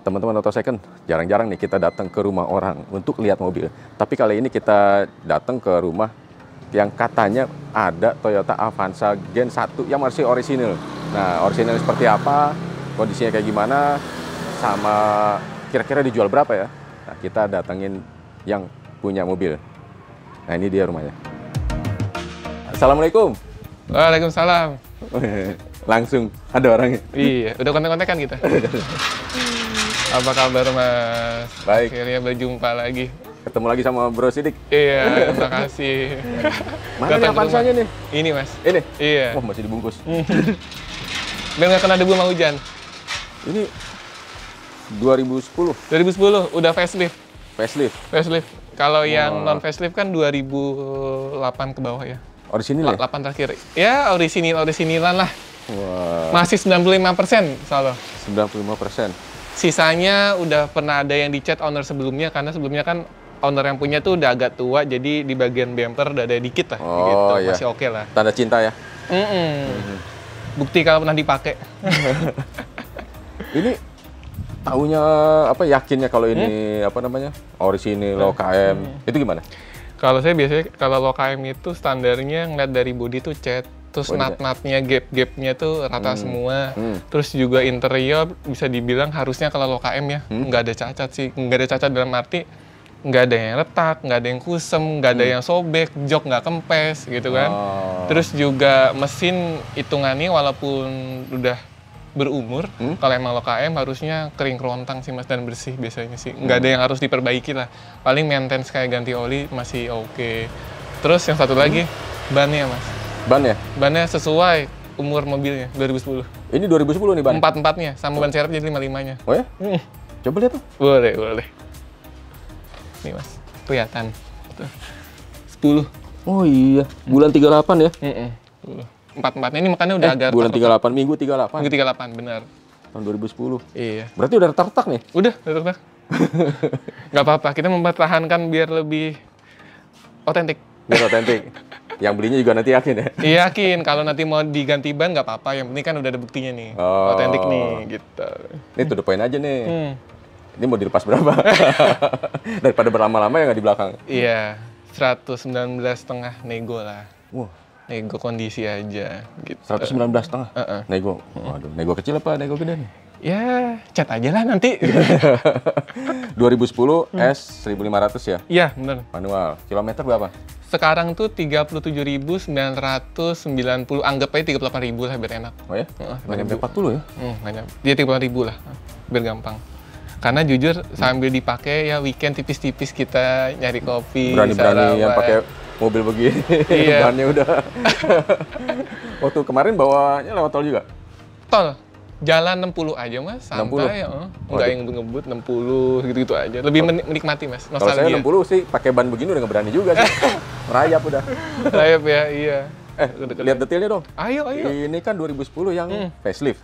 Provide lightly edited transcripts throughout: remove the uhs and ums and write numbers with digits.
Teman-teman Auto Second, jarang-jarang nih kita datang ke rumah orang untuk lihat mobil. Tapi kali ini kita datang ke rumah yang katanya ada Toyota Avanza Gen 1 yang masih orisinil. Nah, orisinil seperti apa, kondisinya kayak gimana, sama kira-kira dijual berapa ya? Nah, kita datengin yang punya mobil. Nah, ini dia rumahnya. Assalamualaikum. Waalaikumsalam. Langsung ada orangnya. Iya, udah kontak-kontakan kita. Apa kabar, Mas? Baik. Akhirnya berjumpa lagi. Ketemu lagi sama Bro Sidik. Iya, terima kasih. Mana nih Avanzanya nih? Ini, Mas. Ini? Iya. Wah, masih dibungkus. Biar nggak kena debu sama hujan. Ini 2010. 2010, udah facelift. Facelift. Facelift. Kalau yang non facelift kan 2008 ke bawah ya. Orisinil ya? 8 terakhir. Ya, orisinilan lah. Wah. Masih 95% soalnya. 95%. Sisanya udah pernah ada yang dicat owner sebelumnya, karena sebelumnya kan owner yang punya tuh udah agak tua, jadi di bagian bumper udah ada dikit lah, gitu. Iya. Masih oke lah. Tanda cinta ya? Bukti kalau pernah dipakai. Ini taunya apa, yakinnya kalau ini apa namanya, orisinil LKM, itu gimana? Kalau saya biasanya, kalau LKM itu standarnya ngeliat dari body tuh cat, terus nut-nutnya, gap-gapnya tuh rata semua. Terus juga interior bisa dibilang harusnya kalau LKM ya, nggak ada cacat sih. Nggak ada cacat dalam arti nggak ada yang retak, nggak ada yang kusem, nggak ada yang sobek, jok nggak kempes gitu kan. Terus juga mesin hitungannya walaupun udah berumur, kalau emang LKM harusnya kering kerontang sih Mas, dan bersih biasanya sih. Nggak ada yang harus diperbaiki lah. Paling maintenance kayak ganti oli masih oke. Terus yang satu lagi, bannya Mas. Ban ya? Bannya sesuai umur mobilnya, 2010. Ini 2010 nih ban? Empat-empatnya, sama ban serep jadi 5-5-nya. Oh ya? Coba lihat tuh. Boleh, boleh. Nih Mas, kelihatan. Tuh. 10. Oh iya, bulan 38 ya? 10. Empat-empatnya ini makanya udah agak bulan 38, minggu 38. Minggu 38, benar. Tahun 2010. Iya. Berarti udah retak-retak nih? Udah retak. Nggak apa-apa, kita mempertahankan biar lebih otentik. Biar otentik. Yang belinya juga nanti yakin ya? Yakin, kalau nanti mau diganti ban nggak apa-apa, yang penting kan udah ada buktinya nih. Otentik nih, gitu. Ini to the point aja nih. Ini mau dilepas berapa? Daripada berlama-lama ya nggak di belakang? Iya, 119,5 nego lah. Wah. Nego kondisi aja, gitu. 119,5? Nego? Waduh, nego kecil apa nego gede nih? Ya, cat aja lah nanti. 2010 S 1500 ya? Iya, bener. Manual. Kilometer berapa? Sekarang tuh 37.990, anggap aja 38.000 lah biar enak. Oh ya? Nggak nyampe 40 ya? Nggak nyampe. Dia 38.000 lah, biar gampang. Karena jujur sambil dipakai ya weekend tipis-tipis kita nyari kopi, berani-berani yang pakai mobil begini, iya. Bahannya udah. Waktu kemarin bawanya lewat tol juga? Tol, jalan 60 aja Mas, santai ya. Nggak yang ngebut 60 gitu-gitu aja. Lebih menikmati Mas, nostalgia. Kalau saya 60 sih pakai ban begini udah nggak berani juga sih. Rayap udah. Rayap ya, iya. Lihat detailnya dong. Ayo. Ini kan 2010 yang facelift.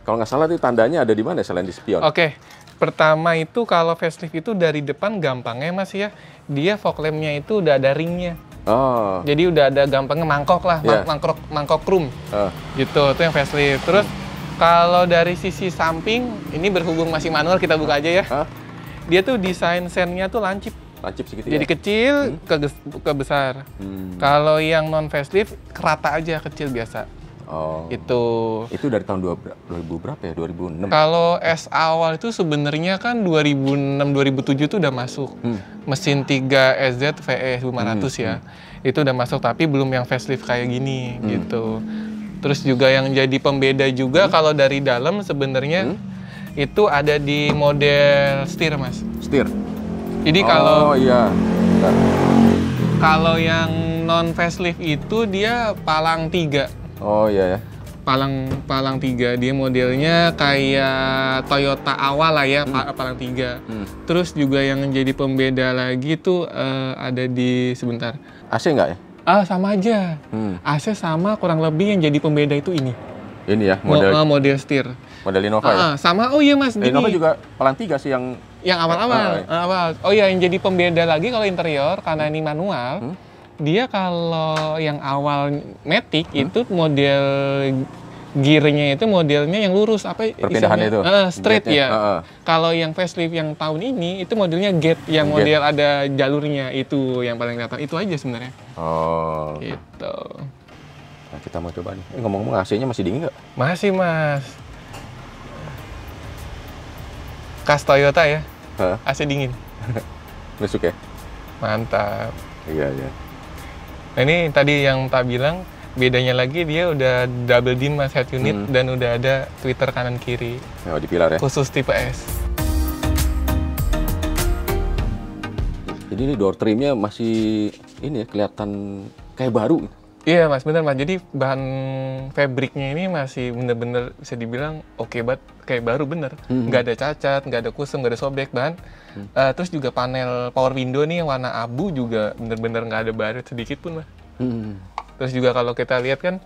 Kalau nggak salah tuh tandanya ada di mana selain di spion? Oke. Pertama itu kalau facelift itu dari depan gampangnya Mas ya, dia fog lamp-nya itu udah ada ringnya. Jadi udah ada gampangnya mangkok lah, mangkok chrome. Gitu, itu yang facelift. Terus kalau dari sisi samping, ini berhubung masih manual kita buka aja ya. Dia tuh desain sennya tuh lancip. Lancip segitu jadi ya? Kecil ke besar. Kalau yang non facelift kerata aja, kecil biasa. Itu dari tahun 2000 berapa ya? 2006. Kalau S awal itu sebenarnya kan 2006-2007 itu udah masuk. Mesin 3 SZ VE 500 ya. Itu udah masuk, tapi belum yang facelift kayak gini gitu. Terus juga yang jadi pembeda juga kalau dari dalam sebenarnya itu ada di model setir Mas. Setir? Jadi kalau kalau yang non facelift itu dia palang 3. Oh iya ya. Palang 3, dia modelnya kayak Toyota awal lah ya, palang 3. Terus juga yang jadi pembeda lagi tuh ada di sebentar. AC nggak ya? Sama aja. AC sama, kurang lebih yang jadi pembeda itu ini. Ini ya, model setir. Model Innova ya? Sama, oh iya Mas. Innova juga palang 3 sih yang awal-awal. Oh iya, yang jadi pembeda lagi kalau interior, karena ini manual. Dia kalau yang awal Matic itu model gearnya itu modelnya yang lurus, apa Perpindahannya itu? straight Gate-nya? ya. Kalau yang facelift yang tahun ini itu modelnya gate, yang model ada jalurnya, itu yang paling kelihatan. Itu aja sebenarnya. Oh. Gitu. Nah, kita mau coba nih. Ngomong-ngomong, AC-nya masih dingin nggak? Masih, Mas. Khas Toyota ya. AC dingin. Nusuk ya? Mantap. Iya, iya. Nah, ini tadi yang tak bilang, bedanya lagi dia udah double dim Mas head unit dan udah ada tweeter kanan kiri. Oh, di pilar ya? Khusus tipe S. Jadi ini door trimnya masih ini ya, kelihatan kayak baru. Iya Mas, bener Mas. Jadi bahan fabriknya ini masih bener-bener bisa dibilang oke banget, kayak baru bener. Nggak ada cacat, nggak ada kusem, nggak ada sobek bahan. Terus juga panel power window nih yang warna abu juga bener-bener nggak ada baret sedikit pun Mas. Terus juga kalau kita lihat kan,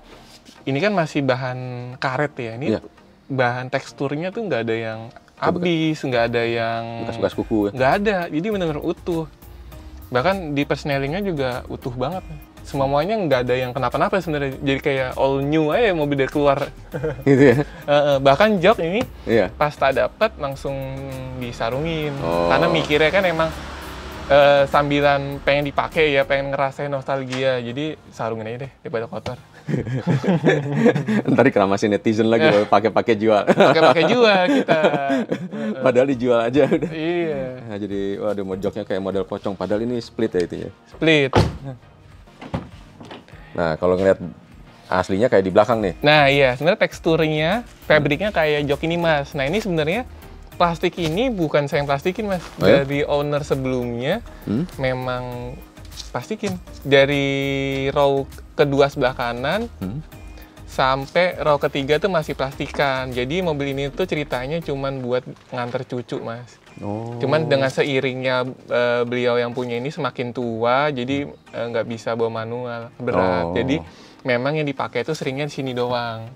ini kan masih bahan karet ya. Ini bahan teksturnya tuh nggak ada yang habis, nggak ada yang bekas-bekas kuku ya? Nggak ada, jadi benar-benar utuh. Bahkan di persnelingnya juga utuh banget. Semuanya nggak ada yang kenapa-napa sebenarnya. Jadi kayak all new aja mobil dari keluar. Gitu ya? Bahkan jok ini pas tak dapat langsung disarungin. Karena mikirnya kan emang sambilan pengen dipakai ya, pengen ngerasain nostalgia, jadi sarungin aja deh daripada kotor. Ntar dikeramasin netizen lagi kalau pakai jual. Pakai jual kita. Padahal dijual aja udah. Iya. Nah, jadi waduh joknya kayak model pocong, padahal ini split ya itunya. Split. Nah, kalau ngeliat aslinya kayak di belakang nih. Nah, iya, sebenarnya teksturnya, fabriknya kayak jok ini Mas. Nah, ini sebenarnya plastik ini bukan saya yang plastikin Mas. Dari owner sebelumnya memang plastikin. Dari row kedua sebelah kanan sampai row ketiga tuh masih plastikan. Jadi mobil ini tuh ceritanya cuman buat nganter cucu Mas. Cuman dengan seiringnya beliau yang punya ini semakin tua, jadi nggak bisa bawa manual, berat. Jadi memang yang dipakai itu seringnya di sini doang.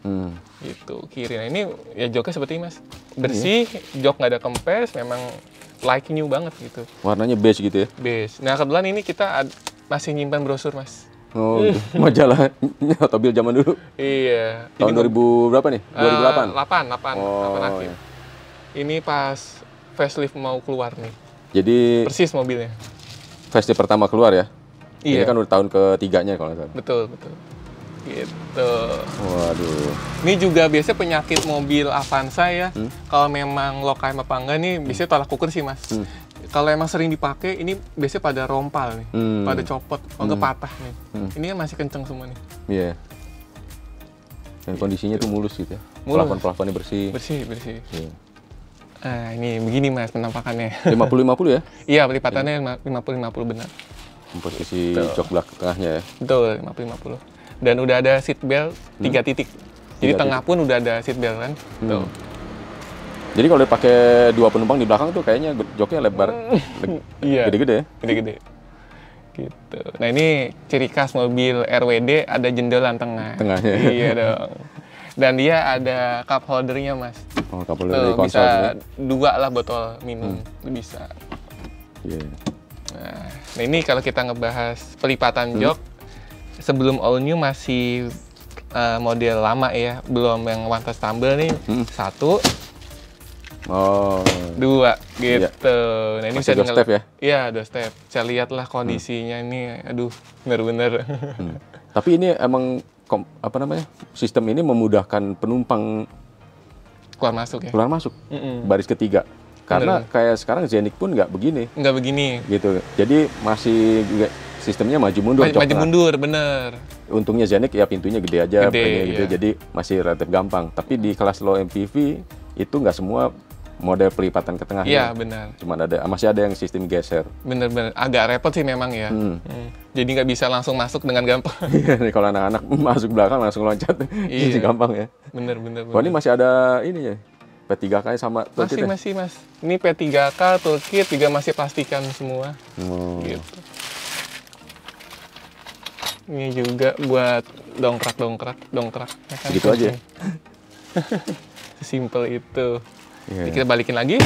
Gitu, kiri. Nah ini ya joknya seperti ini Mas. Bersih, jok nggak ada kempes, memang like new banget gitu. Warnanya beige gitu ya? Beige. Nah kebetulan ini kita masih nyimpan brosur Mas. Oh, majalah otomobil zaman dulu. Iya. Tahun 2000 berapa nih? 2008? 8 akhir. Ini pas facelift mau keluar nih. Jadi persis mobilnya. facelift pertama keluar ya? Iya. Ini kan udah tahun ketiganya kalau nggak salah. Betul. Gitu. Waduh. Ini juga biasanya penyakit mobil Avanza ya. Kalau memang lokaim apa enggak nih, biasanya tolak ukur sih Mas. Kalau emang sering dipakai, ini biasanya pada rompal nih, pada copot, kalau nggak patah nih. Ini kan masih kenceng semua nih. Iya. Dan kondisinya tuh mulus gitu ya. Pelafon-pelafonnya bersih. Bersih. Iya. Nah, ini begini Mas penampakannya. 50-50 ya? Iya, pelipatannya 50-50 benar. Posisi jok belakang tengahnya ya? Betul, 50-50. Dan udah ada seat belt 3 titik. Jadi tengah pun udah ada seat belt kan. Tuh. Jadi kalau dipakai 2 penumpang di belakang tuh kayaknya joknya lebar. Iya. Gede-gede ya? Gede-gede. Gitu. Nah ini ciri khas mobil RWD, ada jendelan tengahnya. Iya dong. Dan dia ada cup holdernya Mas. Oh, cup holder dari konsol. Bisa 2 lah botol minum. Bisa. Iya. Nah ini kalau kita ngebahas pelipatan jok, sebelum all new masih model lama ya, belum yang one touch tumble nih. 1, 2 gitu. Nah ini masih 2 step ya? Iya 2 step. Saya lihat lah kondisinya ini, aduh bener-bener. Tapi ini emang sistem ini memudahkan penumpang keluar masuk ya? Keluar masuk baris ketiga. Karena kayak sekarang Zenik pun nggak begini. Nggak begini. Gitu. Jadi masih juga sistemnya maju mundur. Maju mundur, bener. Untungnya Zenik ya pintunya gede aja, gitu. Jadi masih relatif gampang. Tapi di kelas low MPV itu nggak semua model pelipatan ke tengah. Iya, benar. Cuman masih ada yang sistem geser. Bener-bener. Agak repot sih memang ya. Jadi nggak bisa langsung masuk dengan gampang. Iya, kalau anak-anak masuk belakang langsung loncat. Iya. Itu gampang ya. Bener. Oh, ini masih ada ini ya? P3K sama toolkit masih Mas. Ini P3K, toolkit juga masih plastikan semua. Gitu. Ini juga buat dongkrak. Segitu aja. Sesimpel itu. Yeah. Kita balikin lagi.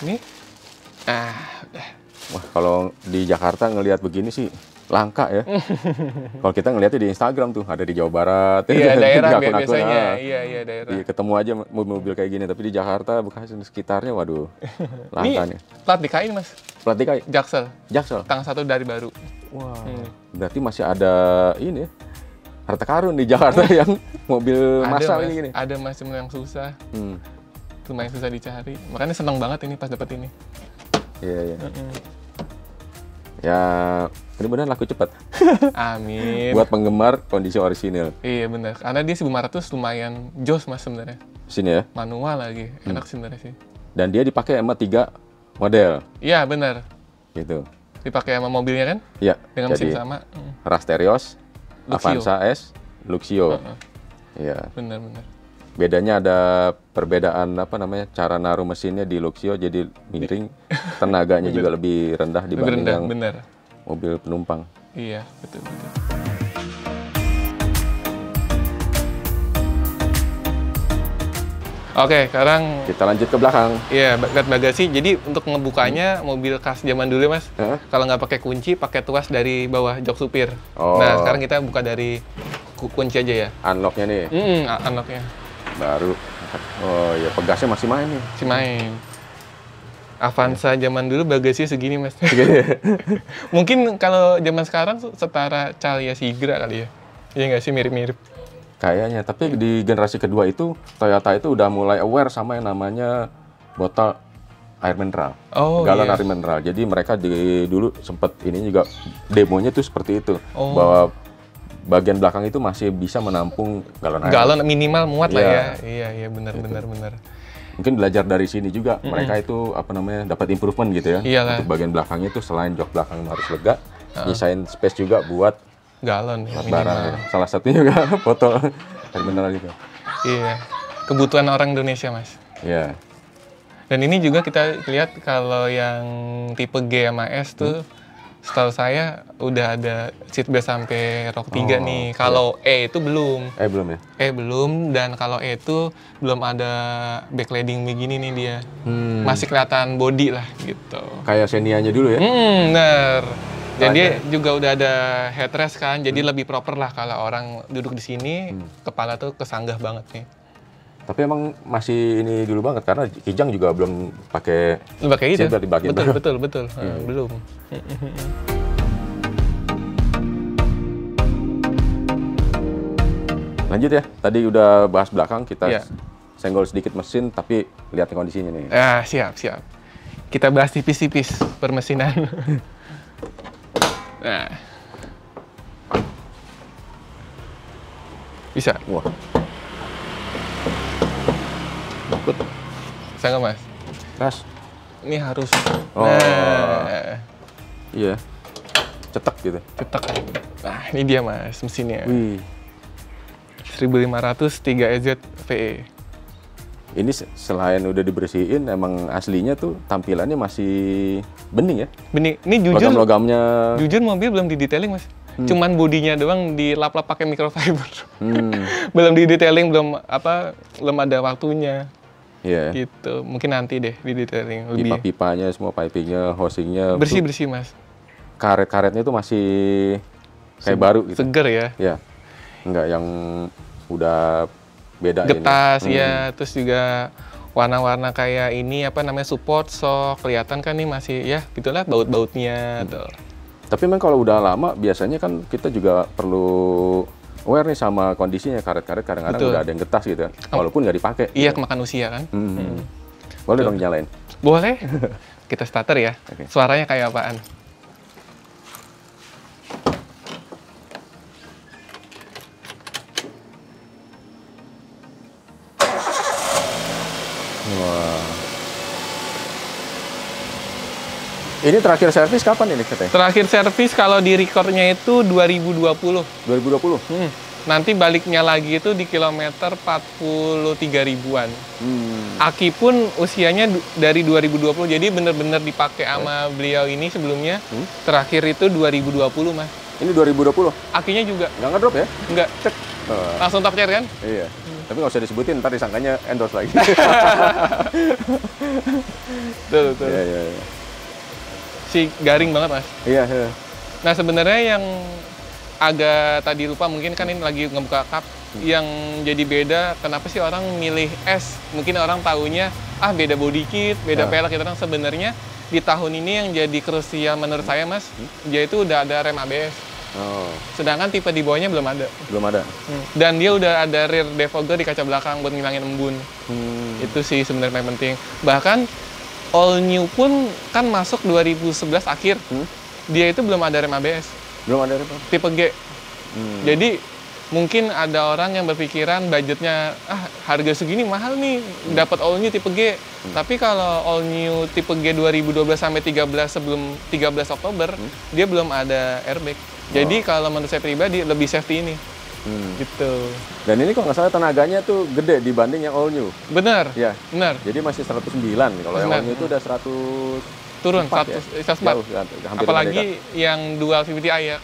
Ini. Udah. Wah, kalau di Jakarta ngelihat begini sih langka ya. Kalau kita ngeliatnya di Instagram tuh, ada di Jawa Barat. Iya, daerah di akun-akun, biasanya. Iya, daerah. Iya, ketemu aja mobil-mobil kayak gini. Tapi di Jakarta, Bekasi, sekitarnya, waduh, langka nih. Plat DKI, Mas. Plat DKI? Jaksel. Jaksel? Tanggal 1 dari baru. Wah, berarti masih ada ini ya, harta karun di Jakarta yang mobil massal Mas. gini. Ada, Mas, cuma yang susah. Lumayan susah dicari. Makanya seneng banget ini pas dapet ini. Iya. Ya, benar-benar laku cepat. Amin. Buat penggemar kondisi orisinil. Iya benar. Karena dia 1.500 lumayan jos, Mas, sebenarnya. Sini ya. Manual lagi. Enak sebenarnya sih. Dan dia dipakai sama 3 model. Iya benar. Gitu. Dipakai sama mobilnya kan? Iya. Dengan mesin sama. Rasterios, Luxio. Avanza S, Luxio. Iya. Benar. Bedanya ada perbedaan cara naruh mesinnya di Luxio jadi miring, tenaganya juga lebih rendah dibanding yang mobil penumpang. Iya, betul. Oke, sekarang kita lanjut ke belakang. Iya, bagasi. Jadi untuk ngebukanya mobil khas zaman dulu, Mas. Kalau nggak pakai kunci, pakai tuas dari bawah jok supir. Nah, sekarang kita buka dari kunci aja ya. Unlocknya nih. Unlocknya. Baru. Oh iya, pegasnya masih main nih. Masih main. Avanza zaman dulu bagasinya segini, Mas. Mungkin kalau zaman sekarang setara Calya Sigra kali ya. Iya nggak sih, mirip-mirip. Kayaknya, tapi di generasi kedua itu Toyota itu udah mulai aware sama yang namanya botol air mineral. Galon air mineral. Jadi mereka dulu sempet ini juga demonya tuh seperti itu. Bahwa bagian belakang itu masih bisa menampung galon air. Galon minimal muat lah ya. Iya, benar. Mungkin belajar dari sini juga mereka itu dapat improvement gitu ya. Iyalah. Untuk bagian belakangnya itu selain jok belakang harus lega, nyisain space juga buat galon ya, barang. Ya. Salah satunya juga botol air mineral itu. Iya. Kebutuhan orang Indonesia, Mas. Iya. Dan ini juga kita lihat kalau yang tipe G sama S tuh setahu saya udah ada seatbelt sampai rok 3 nih. Kalau E itu belum. Belum ya? Belum, dan kalau E itu belum ada backlighting begini nih dia. Masih kelihatan body lah gitu. Kayak Xenia-nya dulu ya? Bener. Dan dia juga udah ada headrest kan, jadi lebih proper lah kalau orang duduk di sini, kepala tuh kesanggah banget nih. Tapi emang masih ini dulu banget karena Kijang juga belum pakai gitu. seatbelt di bagian belakang. Betul. Belum. Lanjut ya. Tadi udah bahas belakang, kita senggol sedikit mesin tapi lihat kondisinya nih. Siap. Kita bahas tipis-tipis permesinan. Nah. Bisa. Wah. Bakut. Bisa nggak, Mas? Keras. Ini harus. Nah. Iya. Cetek gitu. Cetek. Nah, ini dia, Mas, mesinnya. Wih. 1500 3EZ VE. Ini selain udah dibersihin, emang aslinya tuh tampilannya masih bening ya? Bening. Ini jujur. Logam-logamnya. Jujur mobil belum didetailing, Mas. Cuman bodinya doang dilap-lap pakai microfiber. Belum didetailing, belum ada waktunya. Iya. Gitu. Mungkin nanti deh didetailing lebih. Pipa-pipanya, semua pipingnya, housingnya. Bersih, Mas. Karet-karetnya tuh masih kayak baru gitu. Seger ya. Iya. Enggak yang udah beda getas ini. Ya, terus juga warna-warna kayak ini support shock, kelihatan kan nih masih ya gitulah baut-bautnya tuh. Tapi memang kalau udah lama biasanya kan kita juga perlu aware nih sama kondisinya, karet-karet kadang-kadang udah ada yang getas gitu ya. Walaupun nggak dipakai. Iya, kemakan usia kan. Boleh dong nyalain? Boleh. Kita starter ya. Okay. Suaranya kayak apaan? Wah. Ini terakhir servis kapan ini katanya? Terakhir servis kalau di recordnya itu 2020. 2020? Nanti baliknya lagi itu di kilometer 43 ribuan. Aki pun usianya dari 2020, jadi bener-bener dipakai sama beliau ini sebelumnya. Terakhir itu 2020, Mas. Ini 2020? Akinya juga. Nggak ngedrop ya? Nggak. Cek. Langsung top chair kan? Iya. Tapi nggak usah disebutin, ntar disangkanya endorse lagi. Tuh. Iya. Si garing banget, Mas. Iya. Nah sebenarnya yang agak tadi lupa, mungkin kan ini lagi ngebuka cup, yang jadi beda kenapa sih orang milih S? Mungkin orang taunya beda body kit, beda pelek gitu. Sebenarnya di tahun ini yang jadi krusial menurut saya Mas, dia itu udah ada rem ABS. Sedangkan tipe di bawahnya belum ada. Belum ada. Dan dia udah ada rear defogger di kaca belakang buat ngilangin embun. Itu sih sebenarnya yang penting. Bahkan all new pun kan masuk 2011 akhir. Dia itu belum ada rem ABS. Belum ada rem. Tipe G. Jadi mungkin ada orang yang berpikiran budgetnya harga segini mahal nih dapat all new tipe G. Tapi kalau all new tipe G 2012 sampai 13 sebelum 13 Oktober dia belum ada airbag. Jadi kalau menurut saya pribadi lebih safety ini. Gitu. Dan ini kalau nggak salah tenaganya tuh gede dibanding yang all new. Benar. Ya. Benar. Jadi masih 109. Kalau yang all new itu udah 100 turun 104. Jauh, Apalagi yang dual VVT-i ya.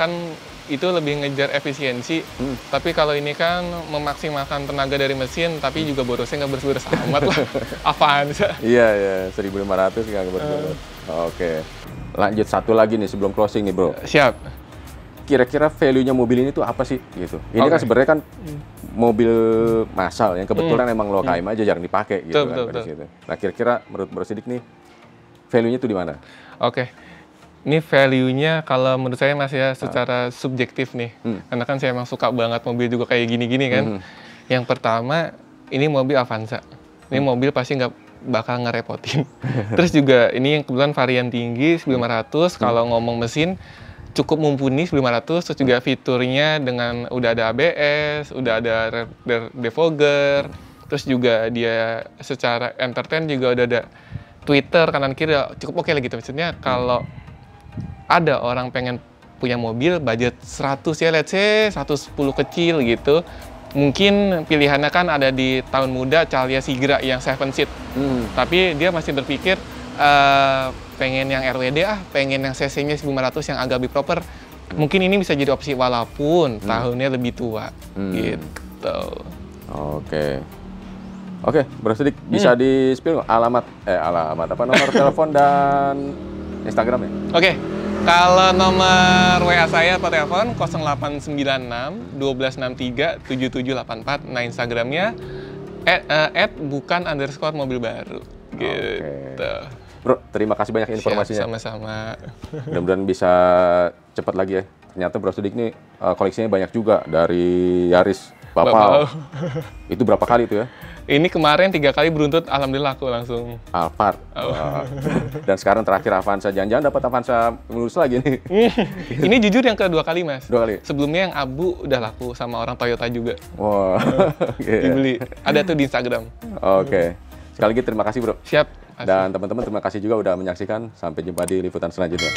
Kan itu lebih ngejar efisiensi. Tapi kalau ini kan memaksimalkan tenaga dari mesin, tapi juga borosnya nggak beres-beres amat lah. Apaan sih? Iya, 1.500 nggak beres-beres. Oke. Lanjut satu lagi nih sebelum closing nih bro. Siap. Kira-kira value-nya mobil ini tuh apa sih gitu? Ini kan sebenarnya kan mobil massal yang kebetulan emang low KM aja jarang dipakai gitu betul. Nah kira-kira menurut Bro Sidik nih value-nya tuh di mana? Oke. Ini value-nya kalau menurut saya Mas ya secara subjektif nih. Karena kan saya emang suka banget mobil juga kayak gini-gini kan. Yang pertama, ini mobil Avanza. Ini mobil pasti nggak bakal ngerepotin. Terus juga ini yang kebetulan varian tinggi 1500. Kalau ngomong mesin cukup mumpuni 1500. Terus juga fiturnya dengan udah ada ABS, udah ada rear defogger. Terus juga dia secara entertain juga udah ada Twitter kanan kiri cukup oke lah gitu. Maksudnya kalau ada orang pengen punya mobil budget 100 ya, let's say 110 kecil gitu. Mungkin pilihannya kan ada di tahun muda Calya Sigra yang 7 seat. Tapi dia masih berpikir pengen yang RWD pengen yang CC-nya 1500 yang agak lebih proper. Mungkin ini bisa jadi opsi walaupun tahunnya lebih tua. Gitu. Oke, Bro Sidik bisa di-spill alamat nomor telepon dan Instagram ya? Oke. Kalau nomor WA saya atau telepon 0896 1263 7784. Nah, Instagramnya @bukan_mobil baru. Gitu. Bro, terima kasih banyak informasinya. Sama-sama. Mudah-mudahan bisa cepat lagi ya. Ternyata Bro Sidik ini koleksinya banyak juga dari Yaris, Bapau. Itu berapa kali itu ya? Ini kemarin 3 kali beruntut, alhamdulillah aku langsung. Alphard. Dan sekarang terakhir Avanza. Jangan-jangan dapat Avanza lulus lagi nih. Ini jujur yang kedua kali Mas. 2 kali? Sebelumnya yang abu udah laku sama orang Toyota juga. Wow. Dibeli. Ada tuh di Instagram. Oke. Sekali lagi terima kasih Bro. Siap. Dan teman-teman terima kasih juga udah menyaksikan. Sampai jumpa di liputan selanjutnya.